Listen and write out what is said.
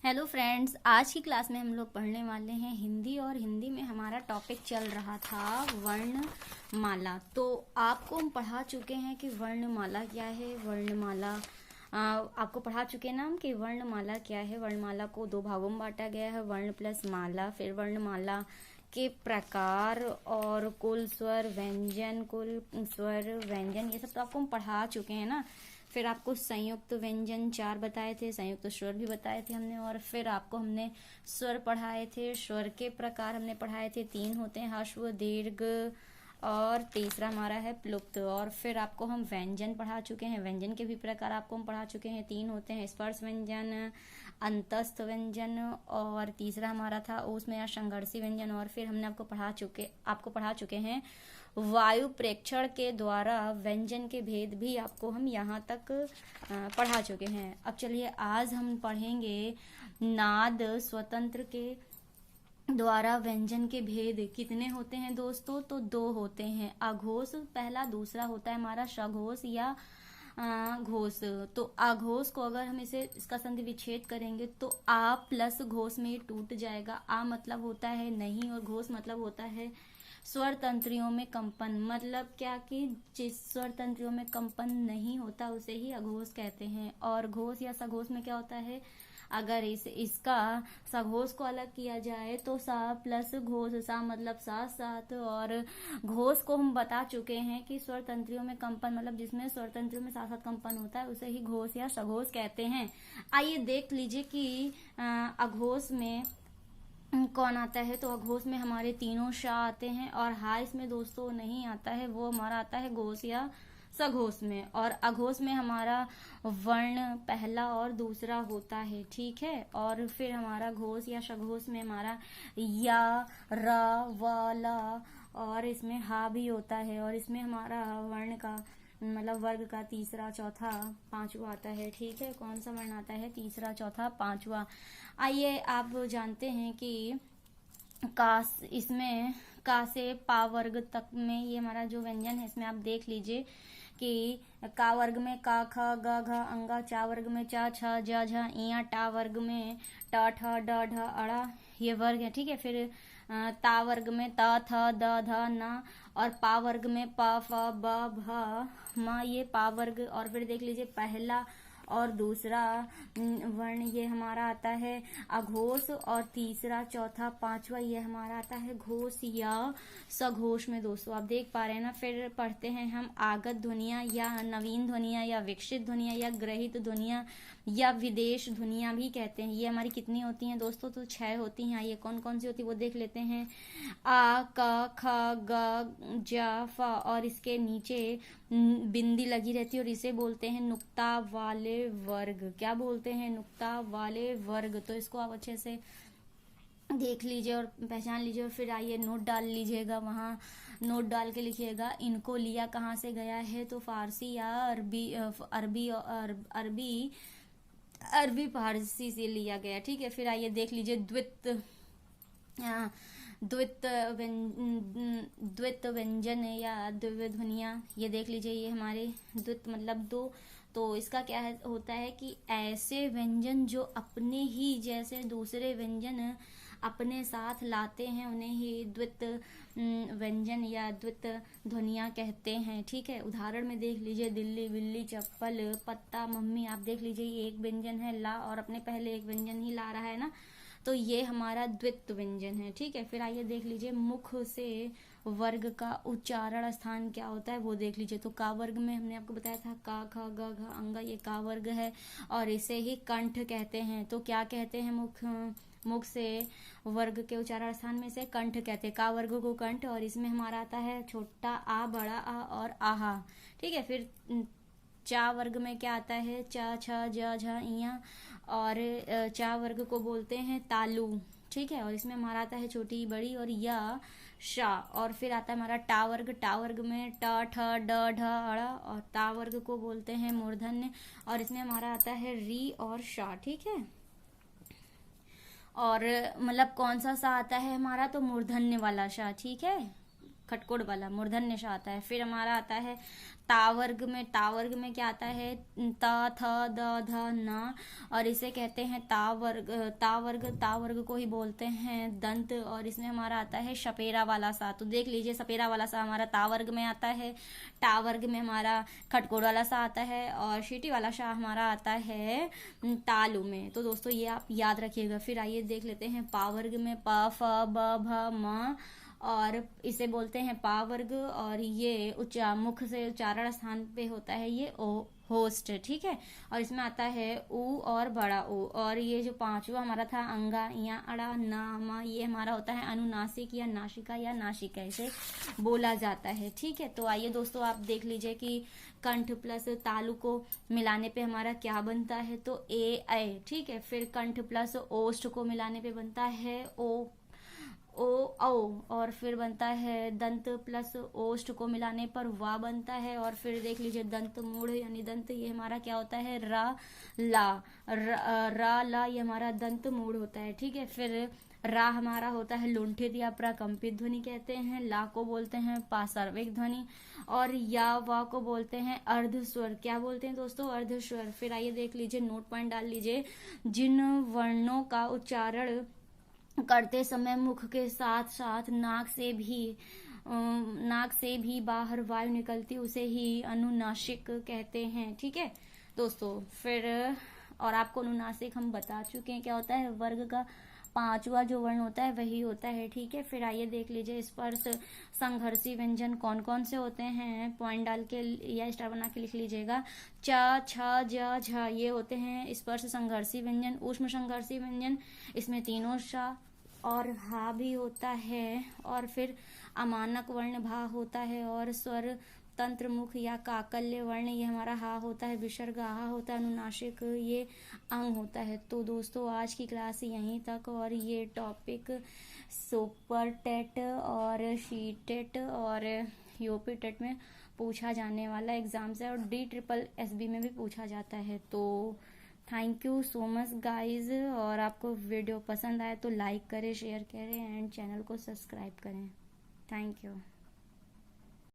Hello friends, आज की class में हम लोग पढ़ने वाले हैं हिंदी। और हिंदी में हमारा टॉपिक चल रहा था वर्णमाला। तो आपको हम पढ़ा चुके हैं कि वर्णमाला क्या है। वर्णमाला आपको पढ़ा चुके ना हम कि वर्णमाला क्या है। वर्णमाला को दो भागों में बांटा गया है, वर्ण प्लस माला। फिर वर्णमाला के प्रकार और कुल स्वर व्यंजन, कुल स्वर व्यंजन, ये सब तो आपको हम पढ़ा चुके हैं ना। फिर आपको संयुक्त व्यंजन 4 बताए थे, संयुक्त स्वर भी बताए थे हमने। और फिर आपको हमने स्वर पढ़ाए थे, स्वर के प्रकार हमने पढ़ाए थे। 3 होते हैं, ह्रस्व, दीर्घ, और तीसरा हमारा है प्लुप्त। और फिर आपको हम व्यंजन पढ़ा चुके हैं, व्यंजन के भी प्रकार आपको हम पढ़ा चुके हैं। 3 होते हैं, स्पर्श व्यंजन, अंतस्थ व्यंजन, और तीसरा हमारा था उसमें या संघर्षी व्यंजन। और फिर हमने आपको पढ़ा चुके हैं वायु प्रेक्षण के द्वारा व्यंजन के भेद भी आपको हम यहाँ तक पढ़ा चुके हैं। अब चलिए आज हम पढ़ेंगे नाद स्वतंत्र के द्वारा व्यंजन के भेद कितने होते हैं दोस्तों। तो 2 होते हैं, अघोष पहला, दूसरा होता है हमारा सघोष या घोष। तो आघोष को अगर हम इसका संधि विच्छेद करेंगे तो आ प्लस घोष में टूट जाएगा। आ मतलब होता है नहीं, और घोष मतलब होता है स्वर तंत्रियों में कंपन। मतलब क्या कि जिस स्वर तंत्रियों में कंपन नहीं होता उसे ही अघोष कहते हैं। और घोष या सघोष में क्या होता है, अगर इसका सघोष को अलग किया जाए तो सा प्लस घोष, सा मतलब साथ साथ। और घोष को हम बता चुके हैं कि स्वर तंत्रियों में कंपन, मतलब जिसमें स्वर तंत्रियों में साथ साथ कंपन होता है उसे ही घोष या सघोष कहते हैं। आइए देख लीजिए कि अघोष में कौन आता है। तो अघोष में हमारे तीनों शा आते हैं, और हा इसमें दोस्तों नहीं आता है, वो हमारा आता है घोष या सघोष में। और अघोष में हमारा वर्ण पहला और दूसरा होता है, ठीक है। और फिर हमारा घोष या सघोष में हमारा या, र, व, ल, और इसमें हा भी होता है। और इसमें हमारा वर्ण का मतलब वर्ग का तीसरा, चौथा, पांचवा आता है, ठीक है। कौन सा वर्ण आता है, तीसरा, चौथा, पांचवा। आइए आप जानते हैं कि इसमें का से पा वर्ग तक में ये हमारा जो व्यंजन है, इसमें आप देख लीजिए कि का वर्ग में का, ख, ग, घ, अंगा, चा वर्ग में चा, छ, ज, झ, इया, टा वर्ग में ट, ठ, ड, ढ, अड़ा, ये वर्ग है, ठीक है। फिर ता वर्ग में त, थ, द, ध, न, और पा वर्ग में प, फ, ब, भ, म, ये पा वर्ग। और फिर देख लीजिए पहला और दूसरा वर्ण ये हमारा आता है अघोष, और तीसरा, चौथा, पांचवा ये हमारा आता है घोष या सघोष में दोस्तों। आप देख पा रहे हैं ना। फिर पढ़ते हैं हम आगत ध्वनियां या नवीन ध्वनियां या विकसित ध्वनियां या ग्रहित ध्वनियां या विदेश ध्वनियां भी कहते हैं। ये हमारी कितनी होती हैं दोस्तों, तो 6 होती हैं। ये कौन कौन सी होती है वो देख लेते हैं। आ, क, ख, ग, ज, फ, और इसके नीचे बिंदी लगी रहती है, और इसे बोलते हैं नुक्ता वाले वर्ग। क्या बोलते हैं, नुक्ता वाले वर्ग। तो इसको आप अच्छे से देख लीजिए और पहचान लीजिए। और फिर आइए नोट डाल लीजिएगा, वहाँ नोट डाल के लिखिएगा इनको लिया कहाँ से गया है। तो फारसी या अरबी फारसी से लिया गया, ठीक है। फिर आइए देख लीजिए द्वित व्यंजन या द्वितीय ध्वनियाँ, ये देख लीजिए। ये हमारे द्वित मतलब 2। तो इसका क्या होता है कि ऐसे व्यंजन जो अपने ही जैसे दूसरे व्यंजन अपने साथ लाते हैं उन्हें ही द्वित व्यंजन या द्वित ध्वनियाँ कहते हैं, ठीक है। उदाहरण में देख लीजिए दिल्ली, बिल्ली, चप्पल, पत्ता, मम्मी। आप देख लीजिए ये एक व्यंजन है ला, और अपने पहले एक व्यंजन ही ला रहा है ना, तो ये हमारा द्वित व्यंजन है, ठीक है। फिर आइए देख लीजिए मुख से वर्ग का उच्चारण स्थान क्या होता है वो देख लीजिए। तो का वर्ग में हमने आपको बताया था का, ख, ग, घ, अंगा, ये का वर्ग है, और इसे ही कंठ कहते हैं। तो क्या कहते हैं, मुख से वर्ग के उच्चारण स्थान में से कंठ कहते हैं, का वर्ग को कंठ। और इसमें हमारा आता है छोटा आ, बड़ा आ और आहा, ठीक है। फिर चा वर्ग में क्या आता है, चा, छ, ज, झ, इया, और चा वर्ग को बोलते हैं तालु, ठीक है। और इसमें हमारा आता है छोटी, बड़ी और या, शा। और फिर आता है हमारा टा वर्ग में ट, ठ, ड, ढ, अड़ा, और ता वर्ग को बोलते हैं मूर्धन्य, और इसमें हमारा आता है री और शा, ठीक है। और मतलब कौन सा सा आता है हमारा, तो मूर्धन्य वाला शा, ठीक है। खटकोड़ वाला मूर्धन्य श आता है। फिर हमारा आता है तावर्ग में, तावर्ग में क्या आता है, त थ द ध न, और इसे कहते हैं तावर्ग। तावर्ग, तावर्ग को ही बोलते हैं दंत, और इसमें हमारा आता है शपेरा वाला सा। तो देख लीजिए शपेरा वाला सा हमारा तावर्ग में आता है, टावर्ग में हमारा खटकोड़ वाला सा आता है, और शीटी वाला सा हमारा आता है तालु में। तो दोस्तों ये आप याद रखिएगा। फिर आइए देख लेते हैं पावर्ग में, प फ ब भ म, और इसे बोलते हैं पावर्ग, और ये मुख से उच्चारण स्थान पे होता है ये होस्ट, ठीक है। और इसमें आता है उ और बड़ा उ। और ये जो पांचवा हमारा था अंगा या अड़ा नामा, ये हमारा होता है अनुनासिक या नासिका या नासिका, इसे बोला जाता है, ठीक है। तो आइए दोस्तों आप देख लीजिए कि कंठ प्लस तालु को मिलाने पे हमारा क्या बनता है, तो ए, ठीक है। फिर कंठ प्लस ओष्ठ को मिलाने पे बनता है ओ औ, और फिर बनता है दंत प्लस ओष्ठ को मिलाने पर वा बनता है। और फिर देख लीजिए दंत मूढ़ यानी दंत, ये हमारा क्या होता है रा ला, ये हमारा दंत मूढ़ होता है, ठीक है। फिर रा हमारा होता है लुंठित या प्रकंपित ध्वनि कहते हैं, ला को बोलते हैं पार्श्विक ध्वनि, और या वा को बोलते हैं अर्ध स्वर। क्या बोलते हैं दोस्तों, अर्ध स्वर। फिर आइए देख लीजिए, नोट पॉइंट डाल लीजिए। जिन वर्णों का उच्चारण करते समय मुख के साथ साथ नाक से भी बाहर वायु निकलती उसे ही अनुनासिक कहते हैं, ठीक है दोस्तों। फिर और आपको अनुनासिक हम बता चुके हैं क्या होता है, वर्ग का पांचवा जो वर्ण होता है वही होता है, ठीक है। फिर आइए देख लीजिए स्पर्श संघर्षी व्यंजन कौन कौन से होते हैं, पॉइंट डाल के या स्टार बना के लिख लीजिएगा। च छ ज झ ये होते हैं स्पर्श संघर्षी व्यंजन। ऊष्म संघर्षी व्यंजन, इसमें तीनों श और हा भी होता है, और फिर अमानक वर्ण भा होता है, और स्वर तंत्र मुख या काकल्य वर्ण ये हमारा हा होता है, विसर्ग हा होता है, अनुनासिक ये अंग होता है। तो दोस्तों आज की क्लास यहीं तक, और ये टॉपिक सुपर टेट और शी टेट और यूपी टेट में पूछा जाने वाला एग्जाम से, और DSSB में भी पूछा जाता है। तो thank you so much guys, और आपको वीडियो पसंद आए तो लाइक करें, शेयर करें एंड चैनल को सब्सक्राइब करें। Thank you.